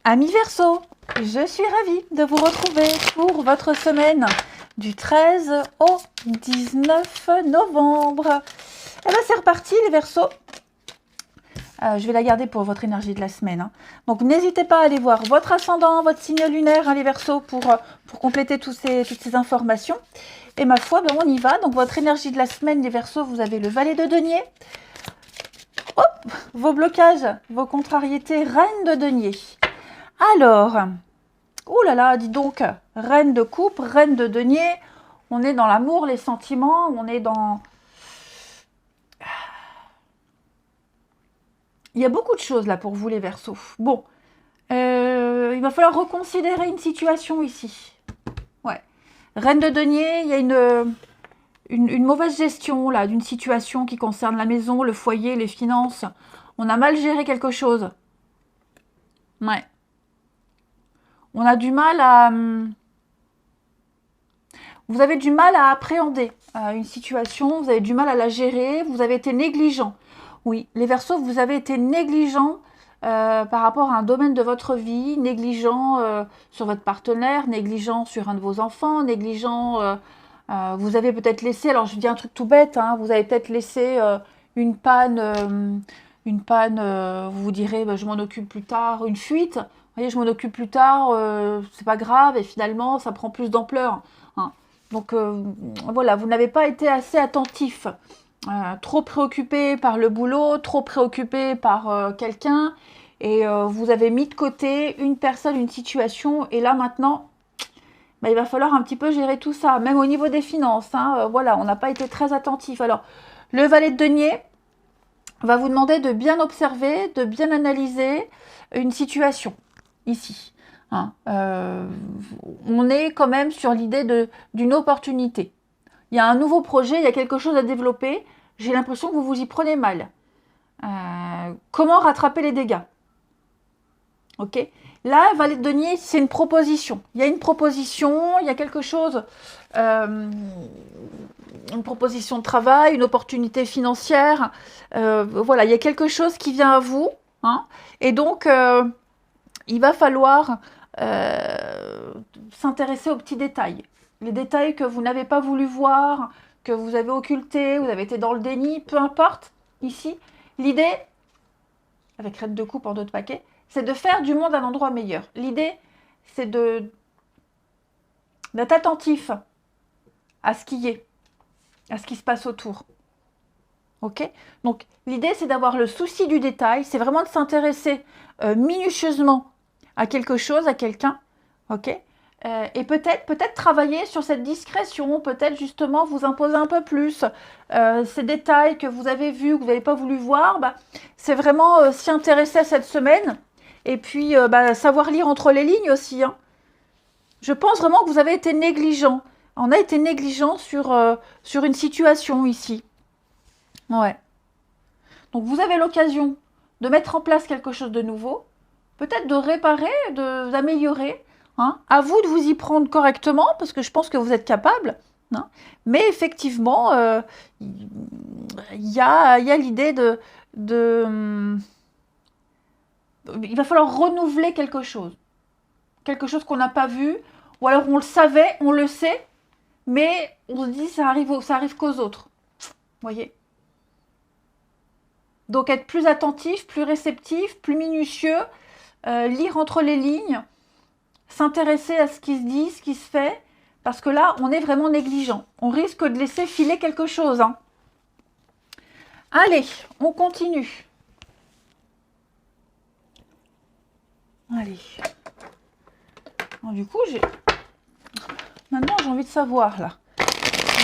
Amis Verseau, je suis ravie de vous retrouver pour votre semaine du 13 au 19 novembre. Et bien c'est reparti les Verseaux. Je vais la garder pour votre énergie de la semaine. Hein. Donc n'hésitez pas à aller voir votre ascendant, votre signe lunaire, hein, les Verseaux, pour compléter toutes ces informations. Et ma foi, ben, on y va. Donc votre énergie de la semaine, les Verseaux, vous avez le valet de denier. Hop, vos blocages, vos contrariétés, reine de denier. Alors, ouh là là, dis donc, reine de coupe, reine de denier, on est dans l'amour, les sentiments, on est dans... Il y a beaucoup de choses là pour vous les Verseaux. Bon, il va falloir reconsidérer une situation ici. Ouais, reine de denier, il y a une mauvaise gestion là d'une situation qui concerne la maison, le foyer, les finances. On a mal géré quelque chose. Ouais. On a du mal à... Vous avez du mal à appréhender une situation, vous avez du mal à la gérer, vous avez été négligent. Oui, les Verseaux, vous avez été négligent par rapport à un domaine de votre vie, négligent sur votre partenaire, négligent sur un de vos enfants, négligent... vous avez peut-être laissé, alors je dis un truc tout bête, hein, vous avez peut-être laissé une panne, vous vous direz, bah, je m'en occupe plus tard, une fuite, vous voyez, je m'en occupe plus tard, c'est pas grave, et finalement, ça prend plus d'ampleur. Hein. Donc voilà, vous n'avez pas été assez attentif, trop préoccupé par le boulot, trop préoccupé par quelqu'un, et vous avez mis de côté une personne, une situation, et là maintenant, bah, il va falloir un petit peu gérer tout ça, même au niveau des finances. Hein, voilà, on n'a pas été très attentif. Alors, le valet de denier va vous demander de bien observer, de bien analyser une situation ici. Hein, on est quand même sur l'idée d'une opportunité. Il y a un nouveau projet, il y a quelque chose à développer. J'ai l'impression que vous vous y prenez mal. Comment rattraper les dégâts? Ok. Là, valet de denier, c'est une proposition. Il y a une proposition, il y a quelque chose, une proposition de travail, une opportunité financière. Voilà, il y a quelque chose qui vient à vous. Hein, et donc, il va falloir s'intéresser aux petits détails. Les détails que vous n'avez pas voulu voir, que vous avez occultés, vous avez été dans le déni, peu importe. Ici, l'idée, avec reine de coupe en deux de paquet, c'est de faire du monde un endroit meilleur. L'idée, c'est d'être attentif à ce qui est, à ce qui se passe autour. Ok? Donc, l'idée, c'est d'avoir le souci du détail, c'est vraiment de s'intéresser minutieusement à quelque chose, à quelqu'un. Ok? Et peut-être travailler sur cette discrétion, peut-être justement vous imposer un peu plus. Ces détails que vous avez vus, que vous n'avez pas voulu voir, bah, c'est vraiment s'y intéresser à cette semaine. Et puis, bah, savoir lire entre les lignes aussi. Hein. Je pense vraiment que vous avez été négligent. On a été négligent sur une situation ici. Ouais. Donc, vous avez l'occasion de mettre en place quelque chose de nouveau. Peut-être de réparer, d'améliorer. Hein. À vous de vous y prendre correctement, parce que je pense que vous êtes capable. Hein. Mais effectivement, il y a l'idée il va falloir renouveler quelque chose. Quelque chose qu'on n'a pas vu, ou alors on le savait, on le sait, mais on se dit ça arrive qu'aux autres. Vous voyez? Donc être plus attentif, plus réceptif, plus minutieux, lire entre les lignes, s'intéresser à ce qui se dit, ce qui se fait, parce que là, on est vraiment négligent. On risque de laisser filer quelque chose. Hein. Allez, on continue. Allez. Bon, du coup, maintenant, j'ai envie de savoir, là.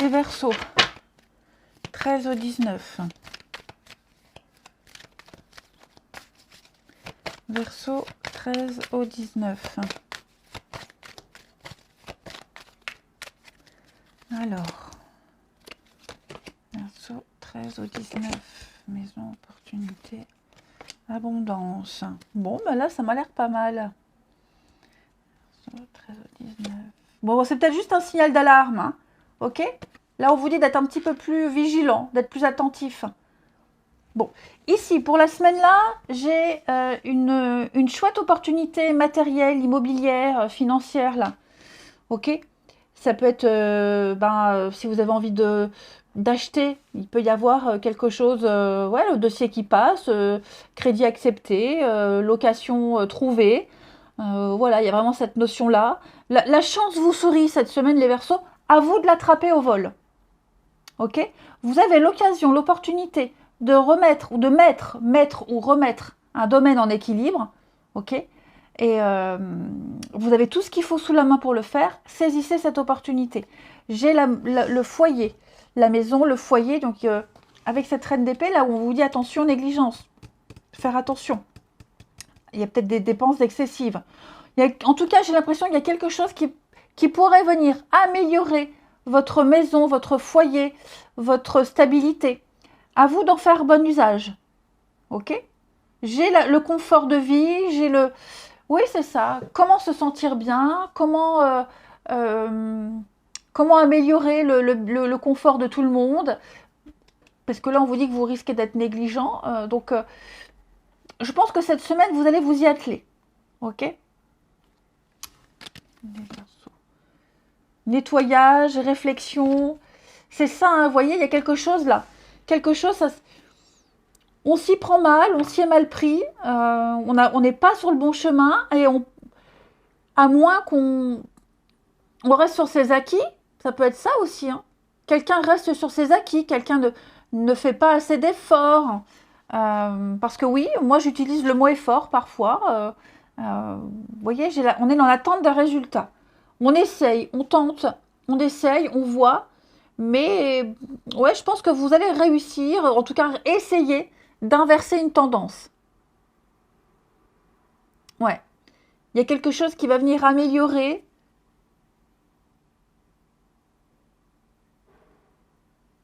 Les Verseaux. 13 au 19. Verseau 13 au 19. Alors, Verseau 13 au 19. Maison, opportunité, abondance. Bon, ben là, ça m'a l'air pas mal. Verseau 13 au 19. Bon, c'est peut-être juste un signal d'alarme. Hein. Ok? Là, on vous dit d'être un petit peu plus vigilant, d'être plus attentif. Bon, ici, pour la semaine-là, j'ai une chouette opportunité matérielle, immobilière, financière, là. Ok? Ça peut être, si vous avez envie d'acheter, il peut y avoir quelque chose, ouais, le dossier qui passe, crédit accepté, location trouvée. Voilà, il y a vraiment cette notion-là. La chance vous sourit cette semaine, les Verseaux. À vous de l'attraper au vol. Ok? Vous avez l'occasion, l'opportunité de remettre ou de mettre ou remettre un domaine en équilibre. Ok? Et vous avez tout ce qu'il faut sous la main pour le faire. Saisissez cette opportunité. J'ai le foyer, la maison, le foyer. Donc, avec cette reine d'épée, là où on vous dit attention, négligence. Faire attention. Il y a peut-être des dépenses excessives. En tout cas, j'ai l'impression qu'il y a quelque chose qui pourrait venir améliorer votre maison, votre foyer, votre stabilité. À vous d'en faire bon usage. Ok? J'ai le confort de vie, j'ai le... Oui, c'est ça. Comment se sentir bien? Comment améliorer le confort de tout le monde? Parce que là, on vous dit que vous risquez d'être négligent. Donc, je pense que cette semaine, vous allez vous y atteler. Ok? Nettoyage, réflexion. C'est ça, hein, vous voyez, il y a quelque chose là. Quelque chose, on s'y prend mal, on s'y est mal pris. On n'est pas sur le bon chemin. Et à moins qu'on reste sur ses acquis, ça peut être ça aussi. Hein. Quelqu'un reste sur ses acquis, quelqu'un ne fait pas assez d'efforts. Parce que oui, moi j'utilise le mot effort parfois. Vous voyez, on est dans l'attente d'un résultat. On essaye, on tente, on essaye, on voit. Mais ouais, je pense que vous allez réussir, en tout cas essayer d'inverser une tendance. Ouais. Il y a quelque chose qui va venir améliorer.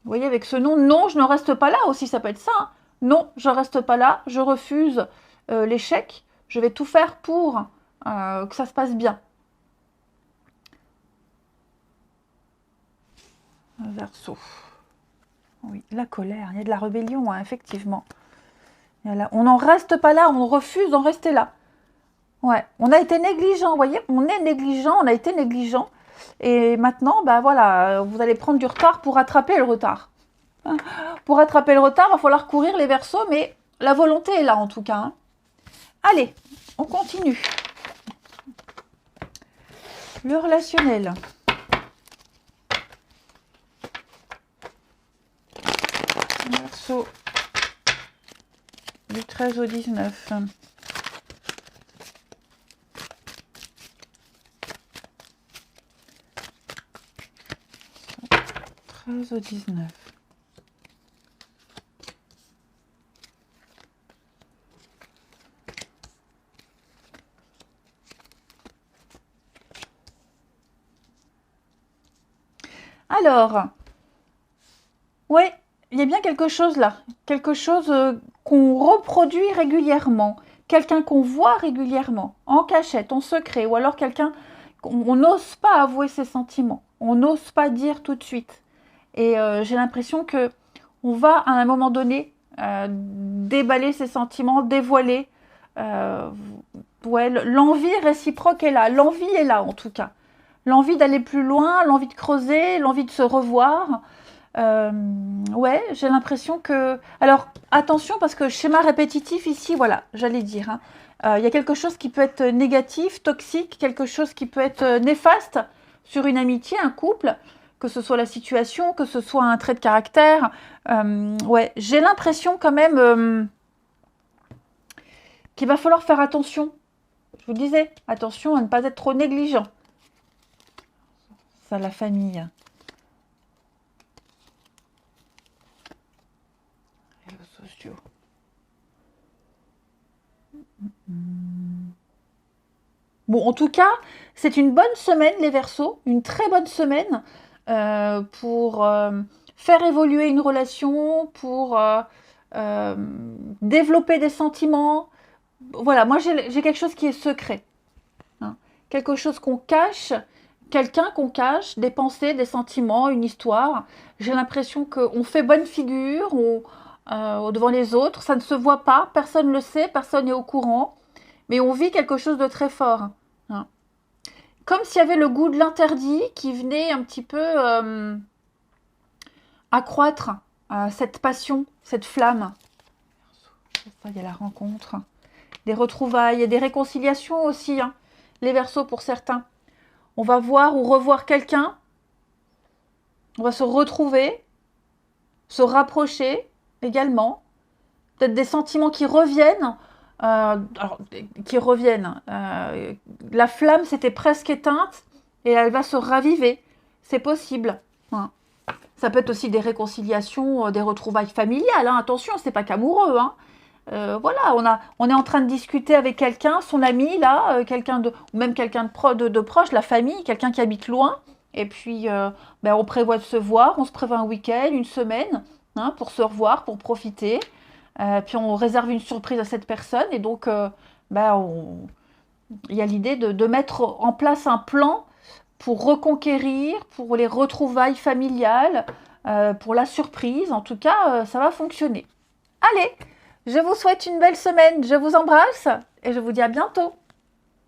Vous voyez, avec ce nom, non, je ne reste pas là aussi, ça peut être ça. Hein. Non, je ne reste pas là, je refuse l'échec. Je vais tout faire pour que ça se passe bien. Verseau. Oui, la colère, il y a de la rébellion, hein, effectivement. On n'en reste pas là, on refuse d'en rester là. Ouais, on a été négligent, vous voyez, on est négligent, on a été négligent. Et maintenant, bah voilà, vous allez prendre du retard pour rattraper le retard. Pour rattraper le retard, il va falloir courir les Verseaux, mais la volonté est là en tout cas. Hein. Allez, on continue. Le relationnel. Verseau du 13 au 19. 13 au 19. Alors, ouais, il y a bien quelque chose là, quelque chose qu'on reproduit régulièrement, quelqu'un qu'on voit régulièrement, en cachette, en secret, ou alors quelqu'un qu'on n'ose pas avouer ses sentiments, on n'ose pas dire tout de suite. Et j'ai l'impression que on va à un moment donné déballer ses sentiments, dévoiler. Ouais, l'envie réciproque est là, l'envie est là en tout cas. L'envie d'aller plus loin, l'envie de creuser, l'envie de se revoir. Ouais, j'ai l'impression que... Alors, attention, parce que schéma répétitif ici, voilà, j'allais dire. Hein, y a quelque chose qui peut être négatif, toxique, quelque chose qui peut être néfaste sur une amitié, un couple, que ce soit la situation, que ce soit un trait de caractère. Ouais, j'ai l'impression quand même qu'il va falloir faire attention. Je vous disais, attention à ne pas être trop négligent. Ça, la famille. Réseaux sociaux. Bon, en tout cas, c'est une bonne semaine, les Verseaux. Une très bonne semaine pour faire évoluer une relation, pour développer des sentiments. Voilà, moi, j'ai quelque chose qui est secret. Hein. Quelque chose qu'on cache. Quelqu'un qu'on cache, des pensées, des sentiments, une histoire. J'ai l'impression qu'on fait bonne figure, devant les autres. Ça ne se voit pas, personne ne le sait, personne n'est au courant. Mais on vit quelque chose de très fort. Hein. Comme s'il y avait le goût de l'interdit qui venait un petit peu accroître cette passion, cette flamme. Il y a la rencontre, des retrouvailles et des réconciliations aussi. Hein. Les Verseaux pour certains. On va voir ou revoir quelqu'un. On va se retrouver, se rapprocher également. Peut-être des sentiments qui reviennent. La flamme s'était presque éteinte et elle va se raviver. C'est possible. Hein. Ça peut être aussi des réconciliations, des retrouvailles familiales. Hein. Attention, c'est pas qu'amoureux. Hein. Voilà, on est en train de discuter avec quelqu'un, son ami là, ou même quelqu'un de proche, la famille, quelqu'un qui habite loin. Et puis, on prévoit de se voir, on se prévoit un week-end, une semaine, hein, pour se revoir, pour profiter. Puis on réserve une surprise à cette personne. Et donc, il y a l'idée de mettre en place un plan pour reconquérir, pour les retrouvailles familiales, pour la surprise. En tout cas, ça va fonctionner. Allez, je vous souhaite une belle semaine. Je vous embrasse et je vous dis à bientôt.